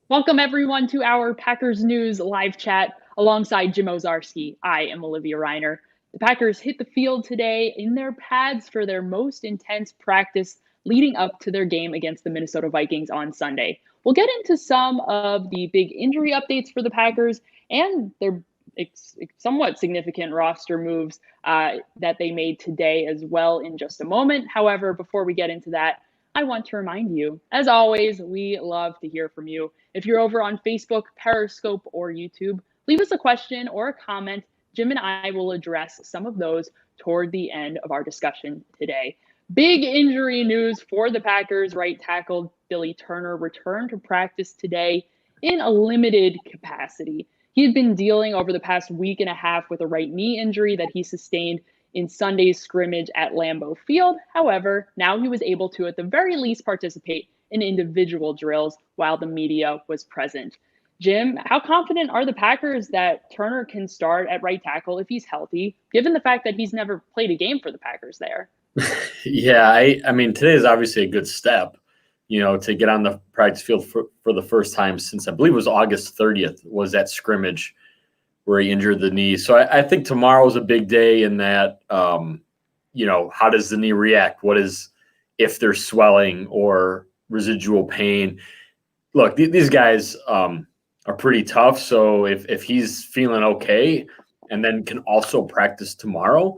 Welcome everyone to our Packers News live chat alongside Jim Owczarski. I am Olivia Reiner. The Packers hit the field today in their pads for their most intense practice leading up to their game against the Minnesota Vikings on Sunday. We'll get into some of the big injury updates for the Packers and their somewhat significant roster moves that they made today as well in just a moment. However, before we get into that, I want to remind you, as always, we love to hear from you. If you're over on Facebook, Periscope, or YouTube, leave us a question or a comment. Jim and I will address some of those toward the end of our discussion today. Big injury news for the Packers. Right tackle Billy Turner returned to practice today in a limited capacity. He had been dealing over the past week and a half with a right knee injury that he sustained in Sunday's scrimmage at Lambeau Field. However, now he was able to, at the very least, participate in individual drills while the media was present. Jim, how confident are the Packers that Turner can start at right tackle if he's healthy, given the fact that he's never played a game for the Packers there? Yeah, I mean, today is obviously a good step, to get on the practice field for the first time since I believe it was August 30th was that scrimmage where he injured the knee. So I think tomorrow is a big day in that, how does the knee react? What is, if there's swelling or residual pain? Look, these guys are pretty tough. So if he's feeling okay and then can also practice tomorrow,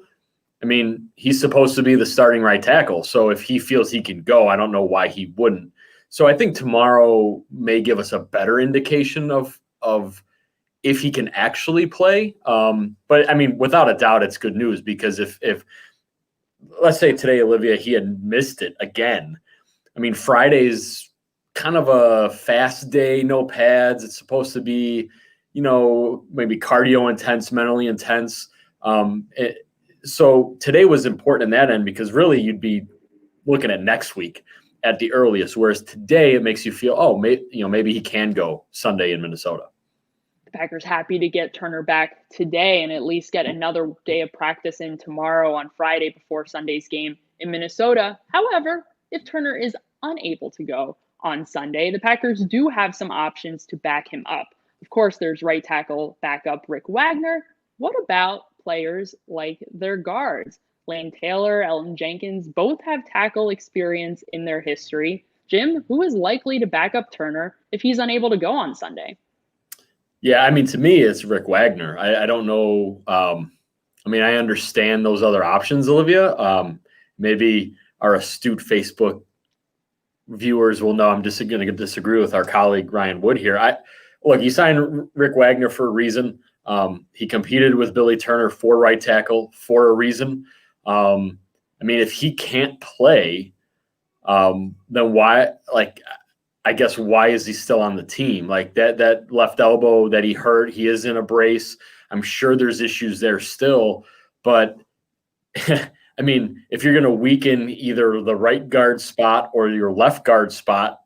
I mean, he's supposed to be the starting right tackle. So if he feels he can go, I don't know why he wouldn't. So I think tomorrow may give us a better indication of if he can actually play. But I mean, without a doubt, it's good news because if let's say today, Olivia, he had missed it again. I mean, Friday's kind of a fast day, no pads. It's supposed to be, maybe cardio intense, mentally intense. So today was important in that end because really you'd be looking at next week at the earliest, whereas today it makes you feel, maybe he can go Sunday in Minnesota. The Packers happy to get Turner back today and at least get another day of practice in tomorrow on Friday before Sunday's game in Minnesota. However, if Turner is unable to go on Sunday, the Packers do have some options to back him up. Of course, there's right tackle backup Rick Wagner. What about players like their guards? Lane Taylor, Elton Jenkins, both have tackle experience in their history. Jim, who is likely to back up Turner if he's unable to go on Sunday? Yeah, I mean, to me, it's Rick Wagner. I don't know. I understand those other options, Olivia. Maybe our astute Facebook viewers will know I'm just going to disagree with our colleague Ryan Wood here. Look, you signed Rick Wagner for a reason. He competed with Billy Turner for right tackle for a reason. If he can't play, then why? I guess why is he still on the team? Like that left elbow that he hurt, he is in a brace. I'm sure there's issues there still, but I mean, if you're going to weaken either the right guard spot or your left guard spot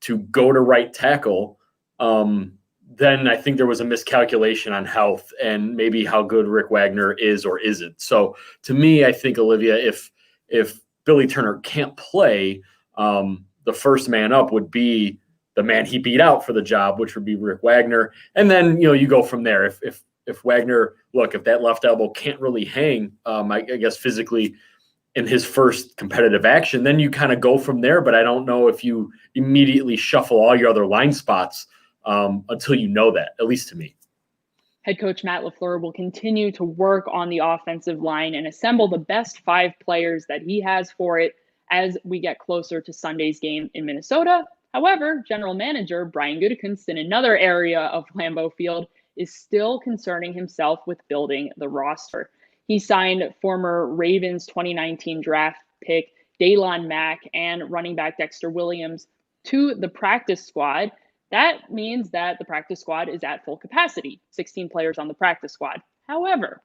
to go to right tackle, then I think there was a miscalculation on health and maybe how good Rick Wagner is or isn't. So to me, I think, Olivia, if Billy Turner can't play, the first man up would be the man he beat out for the job, which would be Rick Wagner. And then, you go from there. If Wagner, if that left elbow can't really hang, I guess physically in his first competitive action, then you kind of go from there. But I don't know if you immediately shuffle all your other line spots until you know that, at least to me. Head coach Matt LaFleur will continue to work on the offensive line and assemble the best 5 players that he has for it as we get closer to Sunday's game in Minnesota. However, general manager Brian Gutekunst in another area of Lambeau Field is still concerning himself with building the roster. He signed former Ravens 2019 draft pick Dillon and running back Dexter Williams to the practice squad. That means that the practice squad is at full capacity, 16 players on the practice squad. However,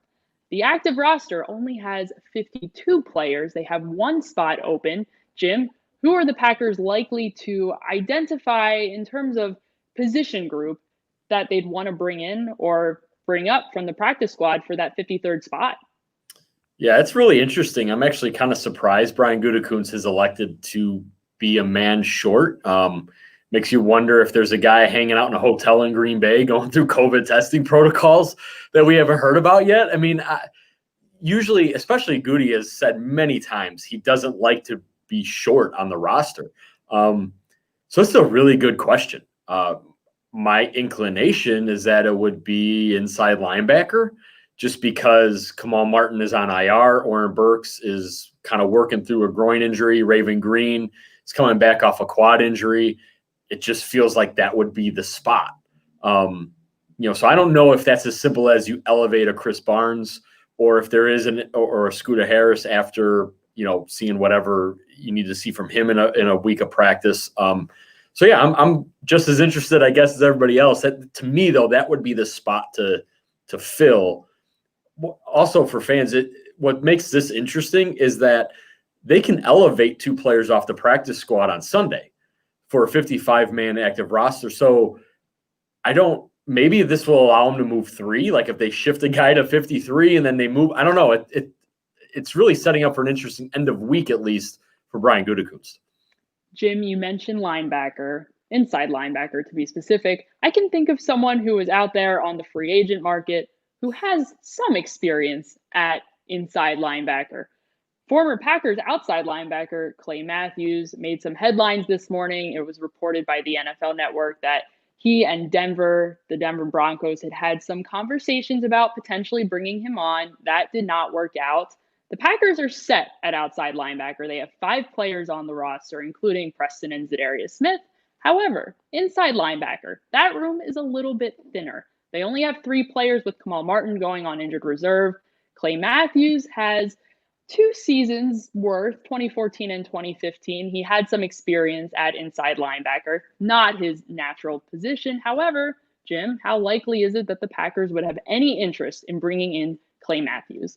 the active roster only has 52 players. They have 1 spot open. Jim, who are the Packers likely to identify in terms of position group that they'd want to bring in or bring up from the practice squad for that 53rd spot? Yeah, it's really interesting. I'm actually kind of surprised Brian Gutekunst has elected to be a man short. makes you wonder if there's a guy hanging out in a hotel in Green Bay going through COVID testing protocols that we haven't heard about yet. I mean, usually, especially Goody has said many times, he doesn't like to be short on the roster. So it's a really good question. My inclination is that it would be inside linebacker, just because Kamal Martin is on IR. Oren Burks is kind of working through a groin injury. Raven Green is coming back off a quad injury. It just feels like that would be the spot. So I don't know if that's as simple as you elevate a Chris Barnes, or if there is or a Scooter Harris after, seeing whatever you need to see from him in a week of practice. So yeah, I'm just as interested, I guess, as everybody else. To me, though, that would be the spot to fill. Also, for fans, what makes this interesting is that they can elevate 2 players off the practice squad on Sunday for a 55-man active roster. So maybe this will allow them to move 3. Like if they shift a guy to 53 and then they move, I don't know. It's really setting up for an interesting end of week, at least for Brian Gutekunst. Jim, you mentioned linebacker, inside linebacker to be specific. I can think of someone who is out there on the free agent market who has some experience at inside linebacker. Former Packers outside linebacker Clay Matthews made some headlines this morning. It was reported by the NFL Network that he and the Denver Broncos, had some conversations about potentially bringing him on. That did not work out. The Packers are set at outside linebacker. They have 5 players on the roster, including Preston and Zadarius Smith. However, inside linebacker, that room is a little bit thinner. They only have 3 players, with Kamal Martin going on injured reserve. Clay Matthews has 2 seasons worth, 2014 and 2015. He had some experience at inside linebacker, not his natural position. However, Jim, how likely is it that the Packers would have any interest in bringing in Clay Matthews?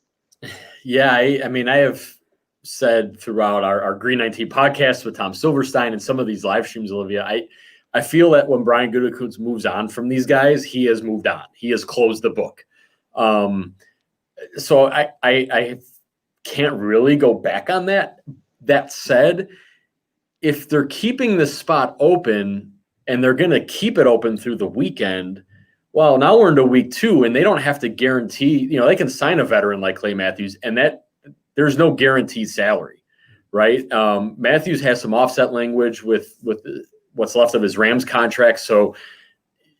Yeah, I mean, I have said throughout our Green 19 podcast with Tom Silverstein and some of these live streams, Olivia, I feel that when Brian Gutekunst moves on from these guys, he has moved on. He has closed the book. So I can't really go back on that. That said, if they're keeping the spot open and they're going to keep it open through the weekend, well, now we're into week 2 and they don't have to guarantee, they can sign a veteran like Clay Matthews, and that there's no guaranteed salary, right? Matthews has some offset language with what's left of his Rams contract. So,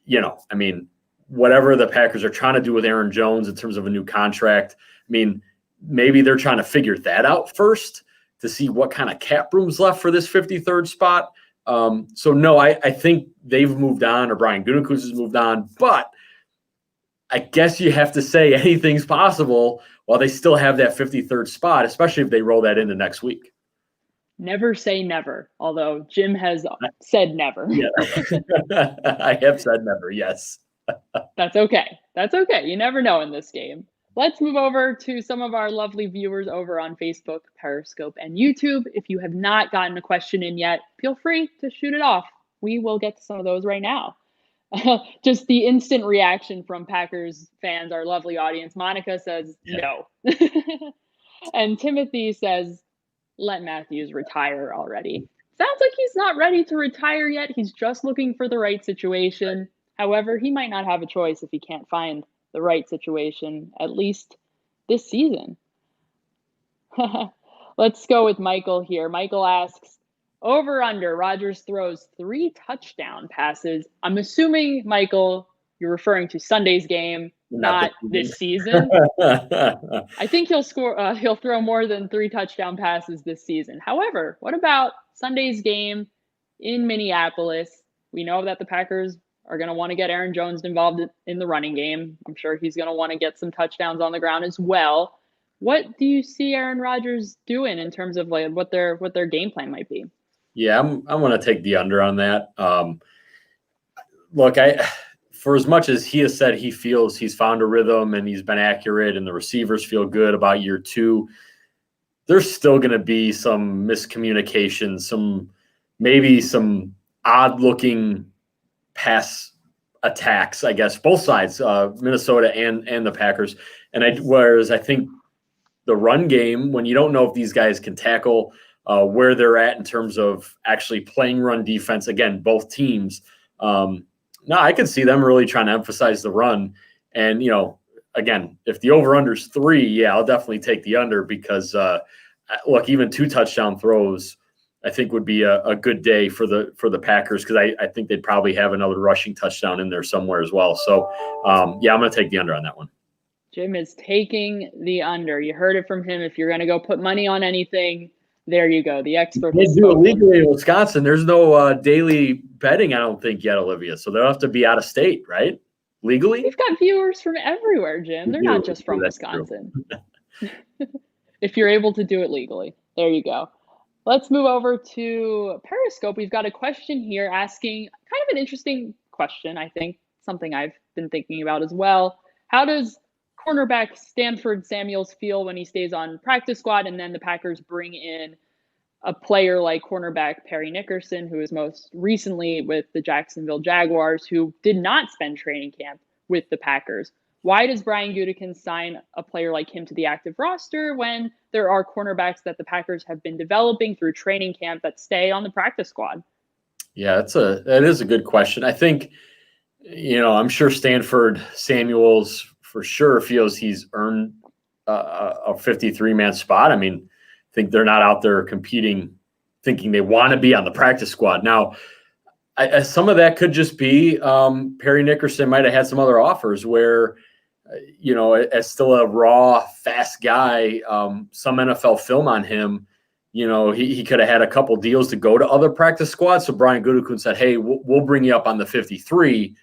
I mean, whatever the Packers are trying to do with Aaron Jones in terms of a new contract, I mean, maybe they're trying to figure that out first to see what kind of cap room's left for this 53rd spot. So no, I think they've moved on, or Brian Gutekunst has moved on, but I guess you have to say anything's possible while they still have that 53rd spot, especially if they roll that into next week. Never say never, although Jim has said never. Yeah. I have said never, yes. That's okay. That's okay. You never know in this game. Let's move over to some of our lovely viewers over on Facebook, Periscope, and YouTube. If you have not gotten a question in yet, feel free to shoot it off. We will get to some of those right now. Just the instant reaction from Packers fans, our lovely audience. Monica says no. And Timothy says, let Matthews retire already. Sounds like he's not ready to retire yet. He's just looking for the right situation. However, he might not have a choice if he can't find the right situation, at least this season. Let's go with Michael here. Michael asks, over under, Rodgers throws 3 touchdown passes. I'm assuming, Michael, you're referring to Sunday's game, not this season. I think he'll throw more than 3 touchdown passes this season. However, what about Sunday's game in Minneapolis? We know that the Packers are going to want to get Aaron Jones involved in the running game. I'm sure he's going to want to get some touchdowns on the ground as well. What do you see Aaron Rodgers doing in terms of like what their game plan might be? Yeah, I'm going to take the under on that. Look, for as much as he has said he feels he's found a rhythm and he's been accurate and the receivers feel good about year 2, there's still going to be some miscommunication, maybe some odd-looking pass attacks, I guess, both sides, Minnesota and the Packers. And whereas I think the run game, when you don't know if these guys can tackle, where they're at in terms of actually playing run defense. Again, both teams. No, I could see them really trying to emphasize the run. And, again, if the over-under is 3, yeah, I'll definitely take the under because, look, even 2 touchdown throws I think would be a good day for the Packers because I think they'd probably have another rushing touchdown in there somewhere as well. So, yeah, I'm going to take the under on that one. Jim is taking the under. You heard it from him. If you're going to go put money on anything, there you go. The expert. They do it legally in Wisconsin. There's no daily betting, I don't think, yet, Olivia. So they'll have to be out of state, right? Legally? We've got viewers from everywhere, Jim. They're not just from Wisconsin. If you're able to do it legally. There you go. Let's move over to Periscope. We've got a question here asking kind of an interesting question, I think, something I've been thinking about as well. How does cornerback Stanford Samuels feel when he stays on practice squad and then the Packers bring in a player like cornerback Perry Nickerson, who is most recently with the Jacksonville Jaguars, who did not spend training camp with the Packers? Why does Brian Gutekunst sign a player like him to the active roster when there are cornerbacks that the Packers have been developing through training camp that stay on the practice squad? Yeah, that is a good question. I think, I'm sure Stanford Samuels for sure feels he's earned a 53-man spot. I mean, I think they're not out there competing, thinking they want to be on the practice squad. Now, some of that could just be Perry Nickerson might have had some other offers where, as still a raw, fast guy, some NFL film on him, he could have had a couple deals to go to other practice squads. So Brian Gutekunst said, hey, we'll bring you up on the 53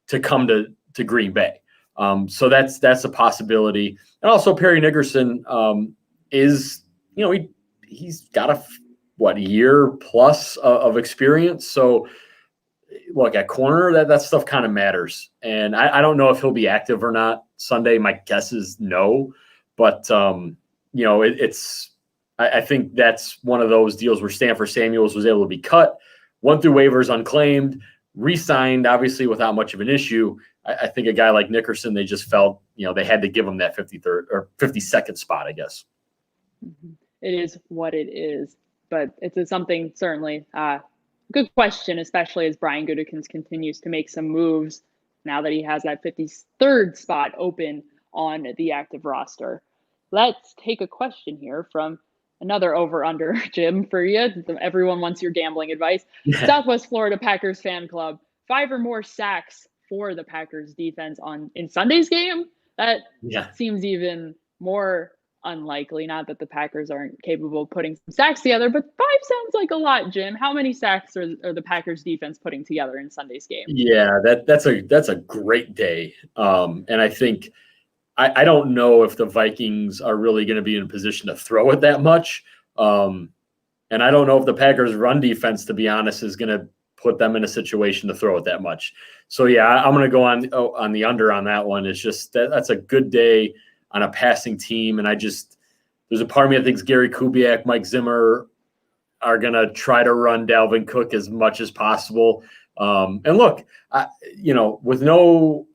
to come to Green Bay. So that's a possibility. And also Perry Nickerson is, he's got a year plus of experience. So look, at corner, that stuff kind of matters. And I don't know if he'll be active or not Sunday. My guess is no. But, I think that's one of those deals where Stanford Samuels was able to be cut, went through waivers unclaimed, re-signed, obviously without much of an issue. I think a guy like Nickerson, they just felt, they had to give him that 53rd or 52nd spot, I guess. It is what it is. But it's something certainly good question, especially as Brian Gutekunst continues to make some moves now that he has that 53rd spot open on the active roster. Let's take a question here from another over-under, Jim, for you. Everyone wants your gambling advice. Yeah. Southwest Florida Packers fan club, 5 or more sacks for the Packers defense in Sunday's game? That seems even more unlikely. Not that the Packers aren't capable of putting some sacks together, but 5 sounds like a lot, Jim. How many sacks are the Packers defense putting together in Sunday's game? Yeah, that's a great day. And I think I don't know if the Vikings are really going to be in a position to throw it that much. And I don't know if the Packers run defense, to be honest, is going to put them in a situation to throw it that much. So yeah, I'm going to go on the under on that one. It's just that's a good day on a passing team. And there's a part of me that thinks Gary Kubiak, Mike Zimmer are going to try to run Dalvin Cook as much as possible. And look, with no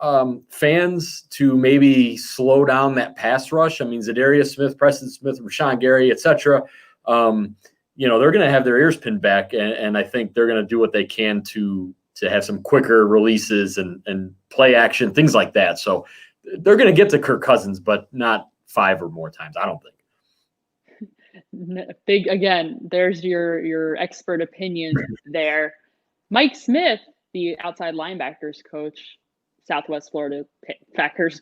fans to maybe slow down that pass rush, I mean, Zadarius Smith, Preston Smith, Rashan Gary, et cetera, they're going to have their ears pinned back. And I think they're going to do what they can to have some quicker releases and play action, things like that. So they're going to get to Kirk Cousins, but not 5 or more times, I don't think. Big, again, there's your expert opinion there. Mike Smith, the outside linebackers coach, Southwest Florida Packers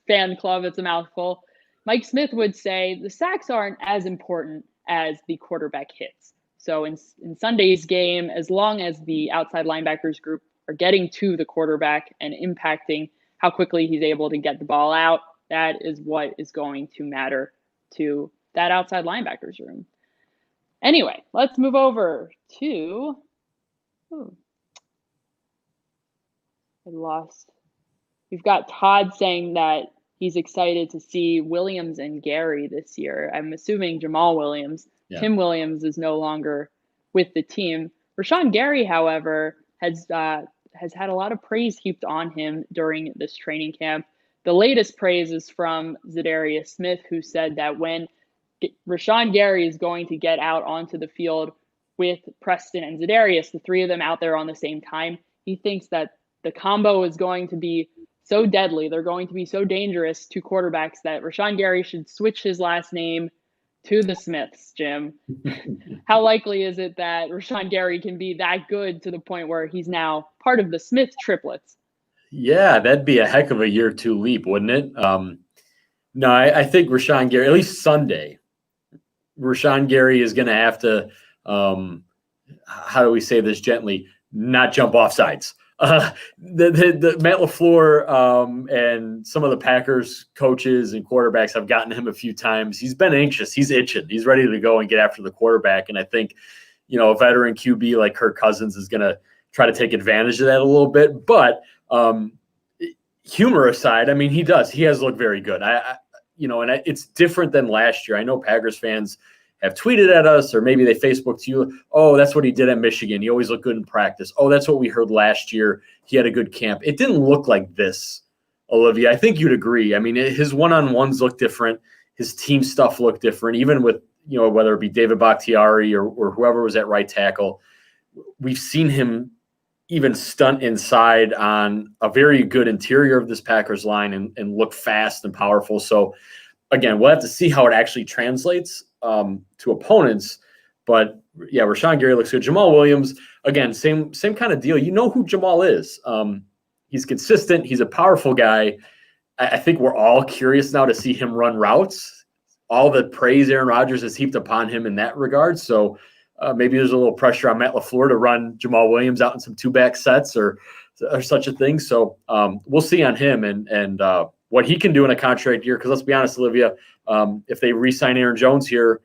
fan club, it's a mouthful. Mike Smith would say the sacks aren't as important as the quarterback hits. So in Sunday's game, as long as the outside linebackers group are getting to the quarterback and impacting how quickly he's able to get the ball out, that is what is going to matter to that outside linebackers room. Anyway, let's move over to We've got Todd saying that he's excited to see Williams and Gary this year. I'm assuming Jamal Williams. Yeah. Tim Williams is no longer with the team. Rashan Gary, however, has had a lot of praise heaped on him during this training camp. The latest praise is from Zadarius Smith, who said that when Rashan Gary is going to get out onto the field with Preston and Za'Darius, the three of them out there on the same time. He thinks that the combo is going to be so deadly, they're going to be so dangerous to quarterbacks that Rashan Gary should switch his last name to the Smiths, Jim. How likely is it that Rashan Gary can be that good to the point where he's now part of the Smith triplets? Yeah, that'd be a heck of a year two leap, wouldn't it? No, I think Rashan Gary, at least Sunday, Rashan Gary is going to have to, how do we say this gently, not jump off sides. The Matt LaFleur and some of the Packers coaches and quarterbacks have gotten him a few times. He's been anxious. He's itching. He's ready to go and get after the quarterback. And I think, a veteran QB like Kirk Cousins is going to try to take advantage of that a little bit. But humor aside, I mean, he has looked very good. It's different than last year. I know Packers fans have tweeted at us, or maybe they Facebooked you. Oh, that's what he did at Michigan. He always looked good in practice. Oh, that's what we heard last year. He had a good camp. It didn't look like this, Olivia. I think you'd agree. I mean, his one-on-ones look different. His team stuff looked different, even with, whether it be David Bakhtiari or whoever was at right tackle. We've seen him even stunt inside on a very good interior of this Packers line and look fast and powerful. So, again, we'll have to see how it actually translates to opponents. But, yeah, Rashan Gary looks good. Jamal Williams, again, same kind of deal. You know who Jamal is. He's consistent. He's a powerful guy. I think we're all curious now to see him run routes. All the praise Aaron Rodgers has heaped upon him in that regard. So, maybe there's a little pressure on Matt LaFleur to run Jamal Williams out in some two-back sets or such a thing. So we'll see on him and what he can do in a contract year. Because let's be honest, Olivia, if they re-sign Aaron Jones here,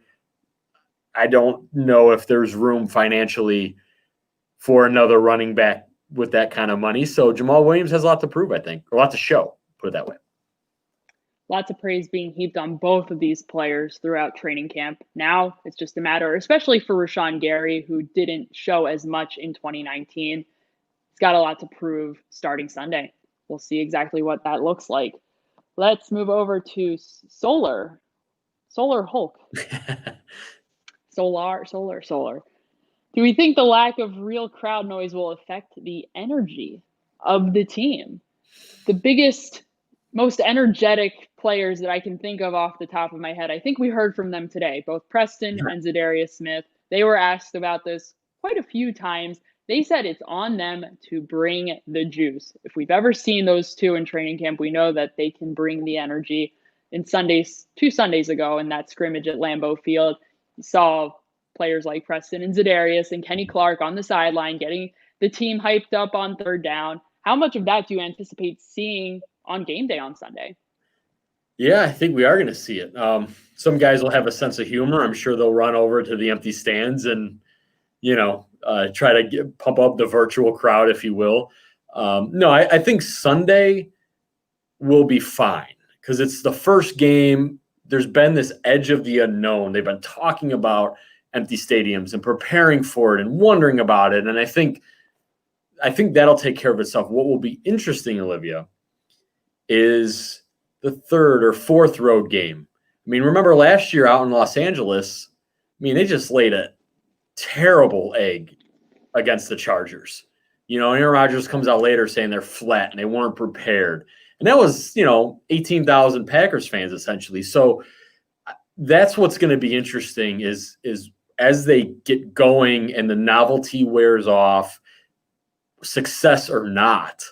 I don't know if there's room financially for another running back with that kind of money. So Jamal Williams has a lot to prove, I think, or a lot to show, put it that way. Lots of praise being heaped on both of these players throughout training camp. Now it's just a matter, especially for Rashan Gary, who didn't show as much in 2019. He's got a lot to prove starting Sunday. We'll see exactly what that looks like. Let's move over to Solar Hulk. Solar. Do we think the lack of real crowd noise will affect the energy of the team? The biggest, most energetic players that I can think of off the top of my head, I think we heard from them today, both Preston and Za'Darius Smith. They were asked about this quite a few times. They said it's on them to bring the juice. If we've ever seen those two in training camp, we know that they can bring the energy. In Sundays, 2 Sundays ago in that scrimmage at Lambeau Field, you saw players like Preston and Za'Darius and Kenny Clark on the sideline getting the team hyped up on third down. How much of that do you anticipate seeing on game day on Sunday? Yeah, I think we are going to see it. Some guys will have a sense of humor. I'm sure they'll run over to the empty stands and, try to pump up the virtual crowd, if you will. No, I think Sunday will be fine because it's the first game. There's been this edge of the unknown. They've been talking about empty stadiums and preparing for it and wondering about it. And I think that'll take care of itself. What will be interesting, Olivia, is the third or fourth road game. I mean, remember last year out in Los Angeles, they just laid a terrible egg against the Chargers. Aaron Rodgers comes out later saying they're flat and they weren't prepared. And that was, 18,000 Packers fans essentially. So that's what's going to be interesting is as they get going and the novelty wears off, success or not,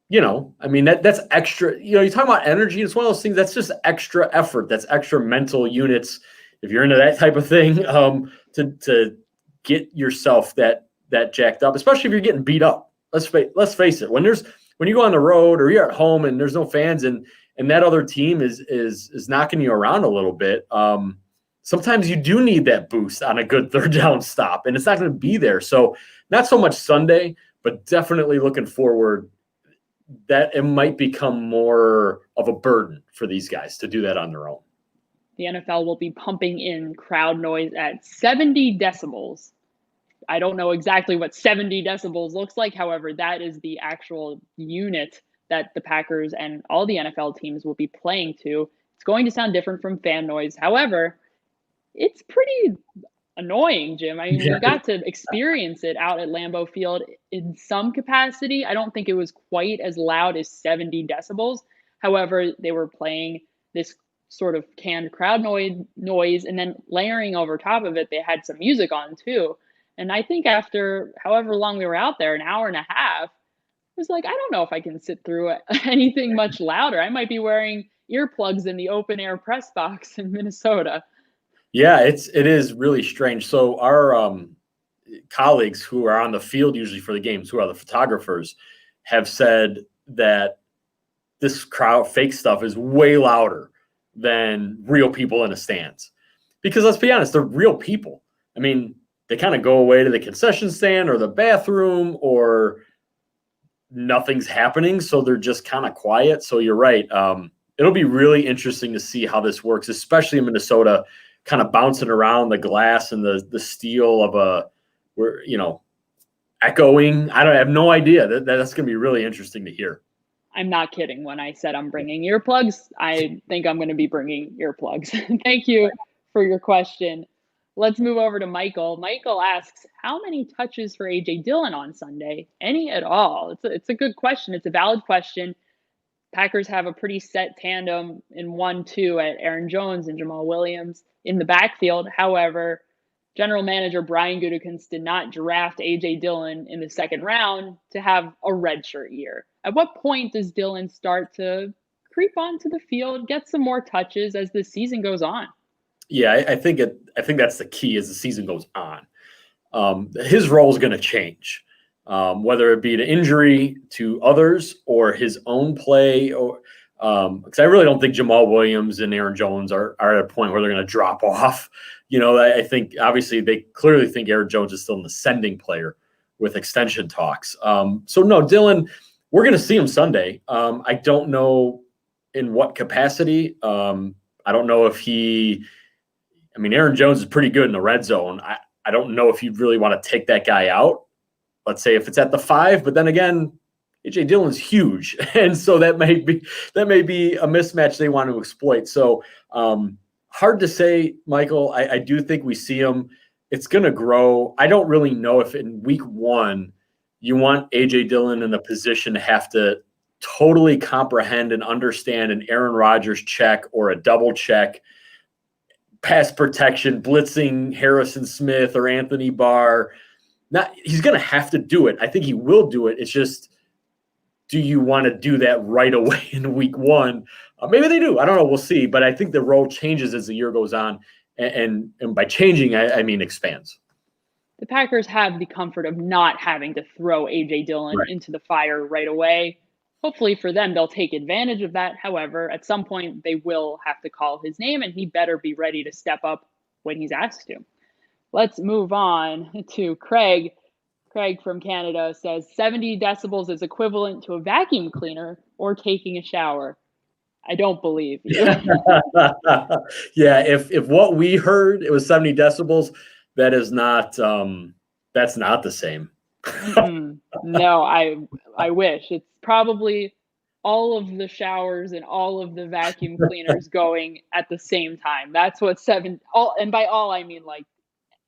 that's extra, you talk about energy. It's one of those things that's just extra effort. That's extra mental units. If you're into that type of thing, to get yourself that jacked up, especially if you're getting beat up. Let's face it. When you go on the road or you're at home and there's no fans and that other team is knocking you around a little bit, sometimes you do need that boost on a good third down stop, and it's not going to be there. So not so much Sunday, but definitely looking forward that it might become more of a burden for these guys to do that on their own. The NFL will be pumping in crowd noise at 70 decibels. I don't know exactly what 70 decibels looks like. However, that is the actual unit that the Packers and all the NFL teams will be playing to. It's going to sound different from fan noise. However, it's pretty annoying, Jim. I mean, we got to experience it out at Lambeau Field in some capacity. I don't think it was quite as loud as 70 decibels. However, they were playing this sort of canned crowd noise, and then layering over top of it, they had some music on too. And I think after however long we were out there, an hour and a half, I was like, I don't know if I can sit through anything much louder. I might be wearing earplugs in the open air press box in Minnesota. Yeah, it is really strange. So our colleagues who are on the field usually for the games, who are the photographers, have said that this crowd fake stuff is way louder than real people in the stands. Because let's be honest, they're real people. I mean, they kind of go away to the concession stand or the bathroom, or nothing's happening, so they're just kind of quiet. So you're right. It'll be really interesting to see how this works, especially in Minnesota, kind of bouncing around the glass and the steel of echoing. I have no idea. That's going to be really interesting to hear. I'm not kidding when I said I'm bringing earplugs. I think I'm going to be bringing earplugs. Thank you for your question. Let's move over to Michael. Michael asks, how many touches for A.J. Dillon on Sunday? Any at all? It's a good question. It's a valid question. Packers have a pretty set tandem in 1-2 at Aaron Jones and Jamal Williams in the backfield. However, General Manager Brian Gutekunst did not draft A.J. Dillon in the second round to have a redshirt year. At what point does Dillon start to creep onto the field, get some more touches as the season goes on? Yeah, I think that's the key as the season goes on. His role is going to change, whether it be to injury to others or his own play. Or because I really don't think Jamal Williams and Aaron Jones are at a point where they're going to drop off. I think obviously they clearly think Aaron Jones is still an ascending player with extension talks. So no, Dillon, we're going to see him Sunday. I don't know in what capacity. I don't know if Aaron Jones is pretty good in the red zone. I don't know if you'd really want to take that guy out. Let's say if it's at the 5, but then again, A.J. Dillon's huge. And so that may be a mismatch they want to exploit. So hard to say, Michael. I do think we see him. It's going to grow. I don't really know if in week 1 you want A.J. Dillon in the position to have to totally comprehend and understand an Aaron Rodgers check or a double check, pass protection, blitzing Harrison Smith or Anthony Barr. He's going to have to do it. I think he will do it. It's just, do you want to do that right away in week 1? Maybe they do. I don't know. We'll see. But I think the role changes as the year goes on. And by changing, I mean expands. The Packers have the comfort of not having to throw A.J. Dillon into the fire right away. Hopefully for them, they'll take advantage of that. However, at some point, they will have to call his name, and he better be ready to step up when he's asked to. Let's move on to Craig. Craig from Canada says 70 decibels is equivalent to a vacuum cleaner or taking a shower. I don't believe you. Yeah, if what we heard, it was 70 decibels, that is not that's not the same. No, I wish. It's probably all of the showers and all of the vacuum cleaners going at the same time. That's what and by all I mean like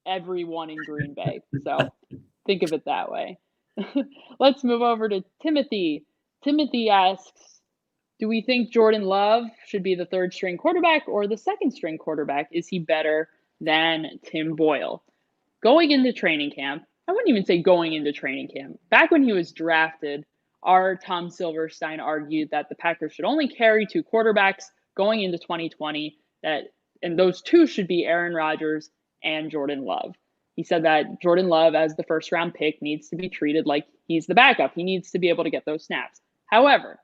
everyone in Green Bay. So think of it that way. Let's move over to Timothy. Timothy asks, do we think Jordan Love should be the third string quarterback or the second string quarterback? Is he better than Tim Boyle? Going into training camp, I wouldn't even say going into training camp. Back when he was drafted, our Tom Silverstein argued that the Packers should only carry 2 quarterbacks going into 2020, and those 2 should be Aaron Rodgers and Jordan Love. He said that Jordan Love, as the first-round pick, needs to be treated like he's the backup. He needs to be able to get those snaps. However,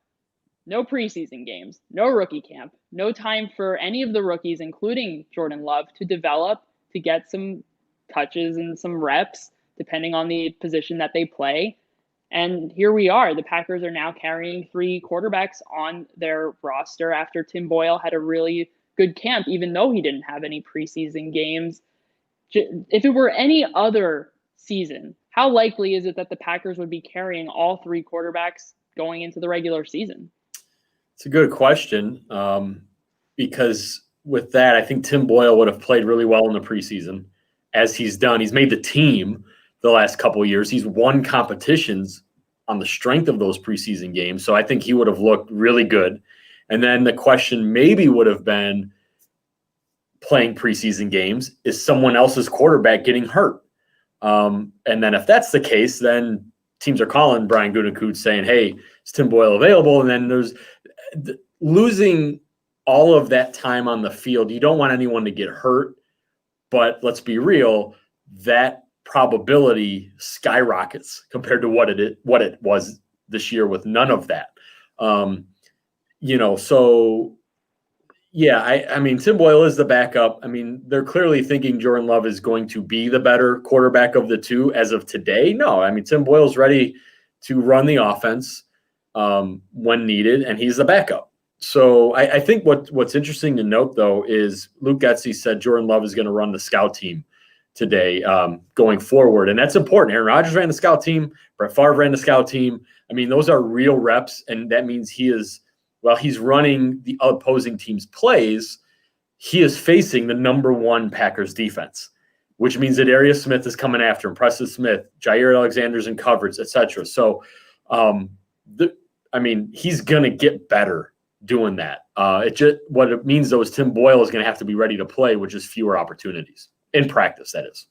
no preseason games, no rookie camp, no time for any of the rookies, including Jordan Love, to develop, to get some touches and some reps, depending on the position that they play. And here we are. The Packers are now carrying 3 quarterbacks on their roster after Tim Boyle had a really good camp, even though he didn't have any preseason games. If it were any other season, how likely is it that the Packers would be carrying all 3 quarterbacks going into the regular season? It's a good question. because with that, I think Tim Boyle would have played really well in the preseason, as he's done. He's made the team the last couple of years. He's won competitions on the strength of those preseason games. So I think he would have looked really good. And then the question maybe would have been, playing preseason games, is someone else's quarterback getting hurt? And then if that's the case, then teams are calling Brian Gutekunst saying, hey, is Tim Boyle available? And then there's losing all of that time on the field. You don't want anyone to get hurt, but let's be real, that probability skyrockets compared to what it was this year with none of that. So yeah, I mean, Tim Boyle is the backup. I mean, they're clearly thinking Jordan Love is going to be the better quarterback of the two as of today. No, I mean, Tim Boyle's ready to run the offense when needed, and he's the backup. So I think what's interesting to note, though, is Luke Getsy said Jordan Love is going to run the scout team today going forward, and that's important. Aaron Rodgers ran the scout team. Brett Favre ran the scout team. I mean, those are real reps, and that means he's running the opposing team's plays, he is facing the number one Packers defense, which means that Darius Smith is coming after him, Preston Smith, Jair Alexander's in coverage, etc. So, he's going to get better doing that. What it means, though, is Tim Boyle is going to have to be ready to play, which is fewer opportunities in practice, that is.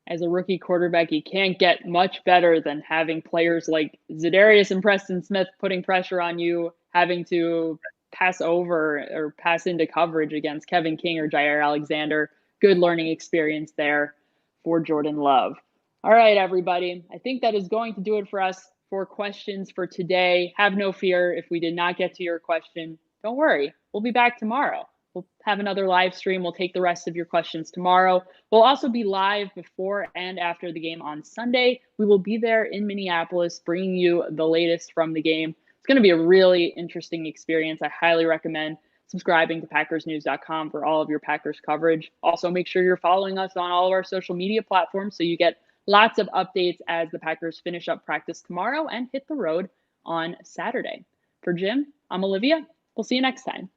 As a rookie quarterback, you can't get much better than having players like Za'Darius and Preston Smith putting pressure on you, having to pass over or pass into coverage against Kevin King or Jair Alexander. Good learning experience there for Jordan Love. All right, everybody. I think that is going to do it for us for questions for today. Have no fear if we did not get to your question. Don't worry. We'll be back tomorrow. We'll have another live stream. We'll take the rest of your questions tomorrow. We'll also be live before and after the game on Sunday. We will be there in Minneapolis, bringing you the latest from the game. It's going to be a really interesting experience. I highly recommend subscribing to PackersNews.com for all of your Packers coverage. Also, make sure you're following us on all of our social media platforms so you get lots of updates as the Packers finish up practice tomorrow and hit the road on Saturday. For Jim, I'm Olivia. We'll see you next time.